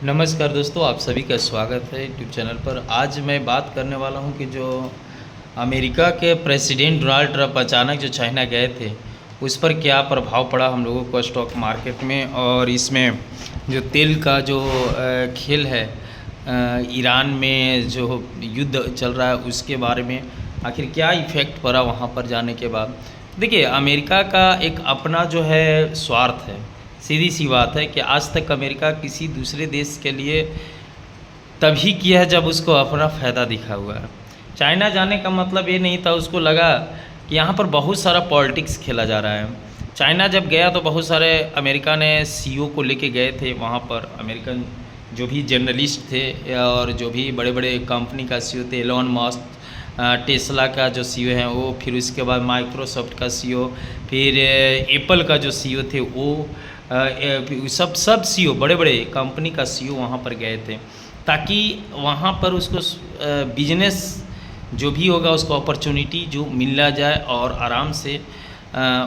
नमस्कार दोस्तों, आप सभी का स्वागत है यूट्यूब चैनल पर। आज मैं बात करने वाला हूं कि जो अमेरिका के प्रेसिडेंट डोनाल्ड ट्रंप अचानक जो चाइना गए थे, उस पर क्या प्रभाव पड़ा हम लोगों को स्टॉक मार्केट में, और इसमें जो तेल का जो खेल है, ईरान में जो युद्ध चल रहा है उसके बारे में आखिर क्या इफ़ेक्ट पड़ा वहां पर जाने के बाद। देखिए, अमेरिका का एक अपना जो है स्वार्थ है। सीधी सी बात है कि आज तक अमेरिका किसी दूसरे देश के लिए तभी किया है जब उसको अपना फ़ायदा दिखा हुआ है। चाइना जाने का मतलब ये नहीं था, उसको लगा कि यहाँ पर बहुत सारा पॉलिटिक्स खेला जा रहा है। चाइना जब गया तो बहुत सारे अमेरिका ने सीईओ को लेके गए थे वहाँ पर, अमेरिकन जो भी जर्नलिस्ट थे और जो भी बड़े बड़े कंपनी का सीईओ थे, एलोन मस्क, टेस्ला का जो सीईओ हैं वो, फिर उसके बाद माइक्रोसॉफ्ट का सीईओ, फिर एप्पल का जो सीईओ थे वो, सब सीईओ, बड़े बड़े कंपनी का सीईओ वहाँ पर गए थे ताकि वहाँ पर उसको बिजनेस जो भी होगा उसको अपॉर्चुनिटी जो मिला जाए और आराम से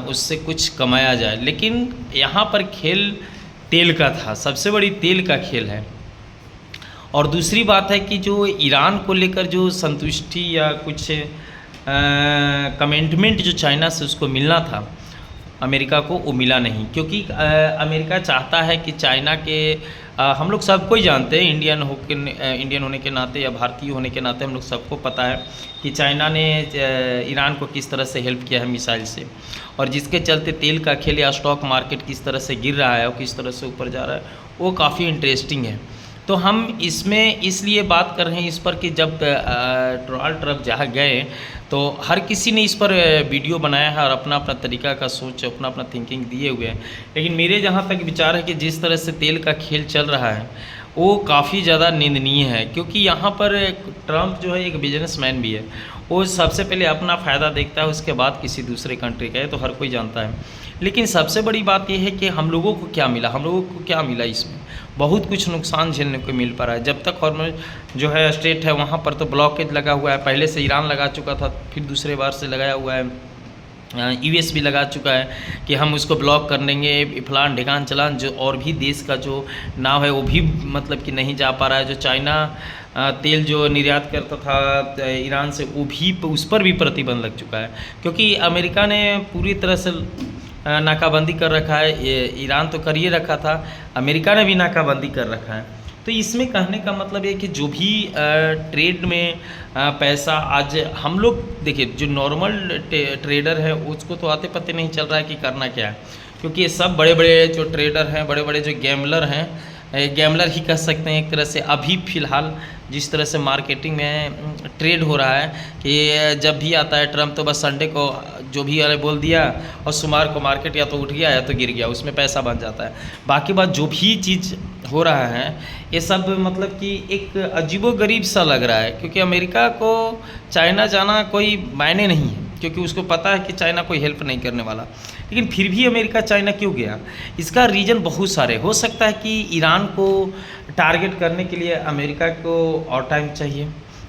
उससे कुछ कमाया जाए। लेकिन यहाँ पर खेल तेल का था, सबसे बड़ी तेल का खेल है। और दूसरी बात है कि जो ईरान को लेकर जो संतुष्टि या कुछ कमिटमेंट जो चाइना से उसको मिलना था, अमेरिका को वो मिला नहीं। क्योंकि अमेरिका चाहता है कि चाइना के हम लोग सबको ही जानते हैं, इंडियन होने के नाते या भारतीय होने के नाते हम लोग सबको पता है कि चाइना ने ईरान को किस तरह से हेल्प किया है मिसाइल से, और जिसके चलते तेल का खेल या स्टॉक मार्केट किस तरह से गिर रहा है और किस तरह से ऊपर जा रहा है, वो काफ़ी इंटरेस्टिंग है। तो हम इसमें इसलिए बात कर रहे हैं इस पर कि जब डोनाल्ड ट्रंप जहाँ गए तो हर किसी ने इस पर वीडियो बनाया है और अपना अपना तरीका का सोच, अपना अपना थिंकिंग दिए हुए हैं। लेकिन मेरे जहाँ तक विचार है कि जिस तरह से तेल का खेल चल रहा है वो काफ़ी ज़्यादा निंदनीय है। क्योंकि यहाँ पर ट्रंप जो है एक बिजनेसमैन भी है, वो सबसे पहले अपना फ़ायदा देखता है, उसके बाद किसी दूसरे कंट्री का है, तो हर कोई जानता है। लेकिन सबसे बड़ी बात यह है कि हम लोगों को क्या मिला, हम लोगों को क्या मिला, इसमें बहुत कुछ नुकसान झेलने को मिल पा रहा है। जब तक हॉर्मुज़ जो है स्ट्रेट है वहाँ पर तो ब्लॉकेज लगा हुआ है, पहले से ईरान लगा चुका था, फिर दूसरे बार से लगाया हुआ है, यूएस भी लगा चुका है कि हम उसको ब्लॉक कर देंगे, फलान ढिकान चलान, जो और भी देश का जो नाव है वो भी मतलब कि नहीं जा पा रहा है। जो चाइना तेल जो निर्यात करता था ईरान से, वो भी उस पर भी प्रतिबंध लग चुका है। क्योंकि अमेरिका ने पूरी तरह से नाकाबंदी कर रखा है। ईरान तो कर ही रखा था, अमेरिका ने भी नाकाबंदी कर रखा है। तो इसमें कहने का मतलब ये कि जो भी ट्रेड में पैसा आज हम लोग देखिए, जो नॉर्मल ट्रेडर है उसको तो आते पते नहीं चल रहा है कि करना क्या है। क्योंकि ये सब बड़े बड़े जो ट्रेडर हैं, बड़े बड़े जो गैमलर हैं, गैमलर ही कह सकते हैं एक तरह से। अभी फ़िलहाल जिस तरह से मार्केटिंग में ट्रेड हो रहा है कि जब भी आता है ट्रम्प तो बस संडे को जो भी वाले बोल दिया और सोमवार को मार्केट या तो उठ गया या तो गिर गया, उसमें पैसा बन जाता है। बाकी बात जो भी चीज़ हो रहा है ये सब मतलब कि एक अजीबोगरीब सा लग रहा है। क्योंकि अमेरिका को चाइना जाना कोई मायने नहीं है, क्योंकि उसको पता है कि चाइना कोई हेल्प नहीं करने वाला। लेकिन फिर भी अमेरिका चाइना क्यों गया, इसका रीज़न बहुत सारे हो सकता है। कि ईरान को टारगेट करने के लिए अमेरिका को और टाइम चाहिए,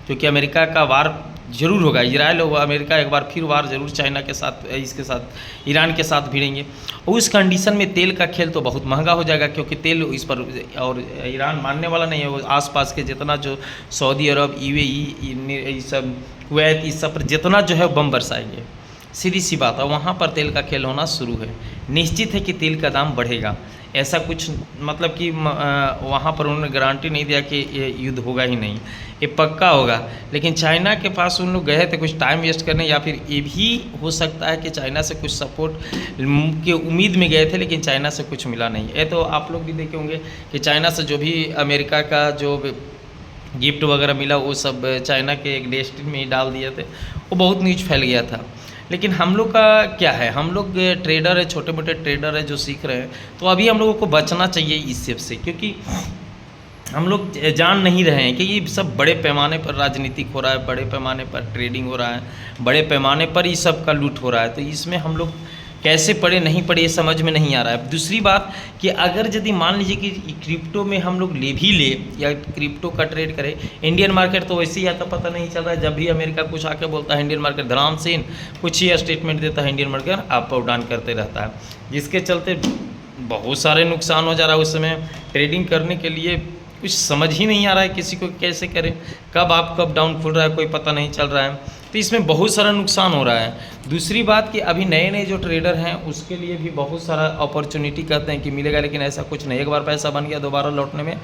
क्योंकि अमेरिका का वार जरूर होगा, इजराइल होगा, अमेरिका एक बार फिर वार जरूर चाइना के साथ, इसके साथ ईरान के साथ भिड़ेंगे। उस कंडीशन में तेल का खेल तो बहुत महंगा हो जाएगा, क्योंकि तेल इस पर, और ईरान मानने वाला नहीं है। वो आसपास के जितना जो सऊदी अरब, यूएई, सब कुवैत, इस सब पर जितना जो है बम बरसाएंगे। सीधी सी बात है, वहाँ पर तेल का खेल होना शुरू है। निश्चित है कि तेल का दाम बढ़ेगा, ऐसा कुछ मतलब कि वहाँ पर उन्होंने गारंटी नहीं दिया कि ये युद्ध होगा ही नहीं, ये पक्का होगा। लेकिन चाइना के पास उन लोग गए थे कुछ टाइम वेस्ट करने, या फिर ये भी हो सकता है कि चाइना से कुछ सपोर्ट के उम्मीद में गए थे, लेकिन चाइना से कुछ मिला नहीं। ये तो आप लोग भी देखे होंगे कि चाइना से जो भी अमेरिका का जो गिफ्ट वगैरह मिला वो सब चाइना के एक डस्टबिन में ही डाल दिए थे, वो बहुत न्यूज फैल गया था। लेकिन हम लोग का क्या है, हम लोग ट्रेडर है, छोटे मोटे ट्रेडर है जो सीख रहे हैं, तो अभी हम लोगों को बचना चाहिए इस सब से। क्योंकि हम लोग जान नहीं रहे हैं कि ये सब बड़े पैमाने पर राजनीतिक हो रहा है, बड़े पैमाने पर ट्रेडिंग हो रहा है, बड़े पैमाने पर इस सब का लूट हो रहा है। तो इसमें हम लोग कैसे पड़े नहीं पड़े ये समझ में नहीं आ रहा है। दूसरी बात कि अगर यदि मान लीजिए कि क्रिप्टो में हम लोग भी ले या क्रिप्टो का ट्रेड करें, इंडियन मार्केट तो वैसे ही आता पता नहीं चल रहा है। जब भी अमेरिका कुछ आके बोलता है इंडियन मार्केट धड़ाम से कुछ ही स्टेटमेंट देता है, इंडियन मार्केट अप और डाउन करते रहता है, जिसके चलते बहुत सारे नुकसान हो जा रहा है। उस समय ट्रेडिंग करने के लिए कुछ समझ ही नहीं आ रहा है किसी को कैसे करें, कब आप कब डाउन खुल रहा है कोई पता नहीं चल रहा है, तो इसमें बहुत सारा नुकसान हो रहा है। दूसरी बात कि अभी नए नए जो ट्रेडर हैं उसके लिए भी बहुत सारा अपॉर्चुनिटी कहते हैं कि मिलेगा, लेकिन ऐसा कुछ नहीं। एक बार पैसा बन गया दोबारा लौटने में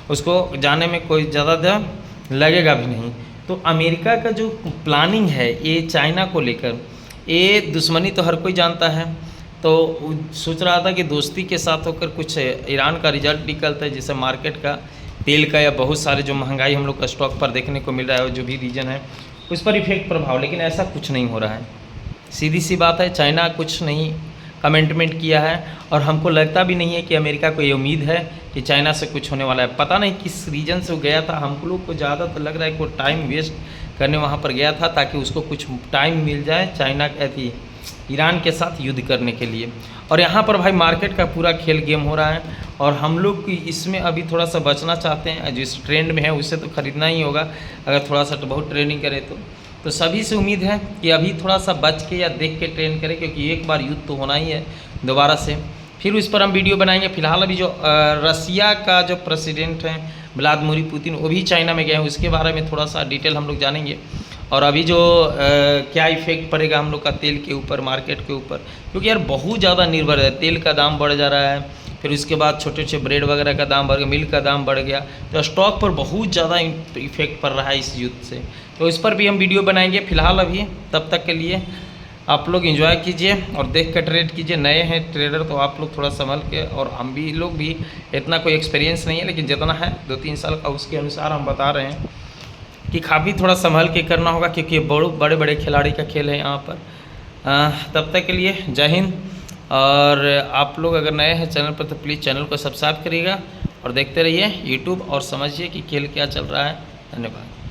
उसको जाने में कोई ज़्यादा देर लगेगा भी नहीं। तो अमेरिका का जो प्लानिंग है ये चाइना को लेकर, ये दुश्मनी तो हर कोई जानता है, तो सोच रहा था कि दोस्ती के साथ होकर कुछ ईरान का रिजल्ट निकलता है, जैसे मार्केट का तेल का या बहुत सारे जो महंगाई हम लोग का स्टॉक पर देखने को मिल रहा है, जो भी रीजन है उस पर इफेक्ट प्रभाव, लेकिन ऐसा कुछ नहीं हो रहा है। सीधी सी बात है, चाइना कुछ नहीं कमेंटमेंट किया है और हमको लगता भी नहीं है कि अमेरिका को ये उम्मीद है कि चाइना से कुछ होने वाला है। पता नहीं किस रीजन से वो गया था, हम लोग को ज़्यादा तो लग रहा है कि वो टाइम वेस्ट करने वहाँ पर गया था ताकि उसको कुछ टाइम मिल जाए चाइना थी ईरान के साथ युद्ध करने के लिए। और यहाँ पर भाई मार्केट का पूरा खेल गेम हो रहा है और हम लोग इसमें अभी थोड़ा सा बचना चाहते हैं। जिस ट्रेंड में है उससे तो ख़रीदना ही होगा, अगर थोड़ा सा तो बहुत ट्रेडिंग करें तो सभी से उम्मीद है कि अभी थोड़ा सा बच के या देख के ट्रेंड करें, क्योंकि एक बार युद्ध तो होना ही है दोबारा से, फिर उस पर हम वीडियो बनाएंगे। फिलहाल अभी जो रसिया का जो प्रेसिडेंट हैं व्लादिमीर पुतिन, वो भी चाइना में गए हैं, उसके बारे में थोड़ा सा डिटेल हम लोग जानेंगे। और अभी जो क्या इफेक्ट पड़ेगा हम लोग का तेल के ऊपर, मार्केट के ऊपर, क्योंकि यार बहुत ज़्यादा निर्भर है, तेल का दाम बढ़ जा रहा है, फिर उसके बाद छोटे छोटे ब्रेड वगैरह का दाम बढ़ गया, मिल्क का दाम बढ़ गया, तो स्टॉक पर बहुत ज़्यादा इफेक्ट पड़ रहा है इस युद्ध से। तो इस पर भी हम वीडियो बनाएंगे। फिलहाल अभी तब तक के लिए आप लोग एंजॉय कीजिए और देख कर ट्रेड कीजिए। नए हैं ट्रेडर तो आप लोग थोड़ा संभल के, और हम भी लोग भी इतना कोई एक्सपीरियंस नहीं है, लेकिन जितना है 2-3 साल का उसके अनुसार हम बता रहे हैं कि काफ़ी थोड़ा संभल के करना होगा, क्योंकि बड़े बड़े खिलाड़ी का खेल है यहाँ पर। तब तक के लिए जय हिंद। और आप लोग अगर नए हैं चैनल पर तो प्लीज़ चैनल को सब्सक्राइब करिएगा और देखते रहिए यूट्यूब और समझिए कि खेल क्या चल रहा है। धन्यवाद।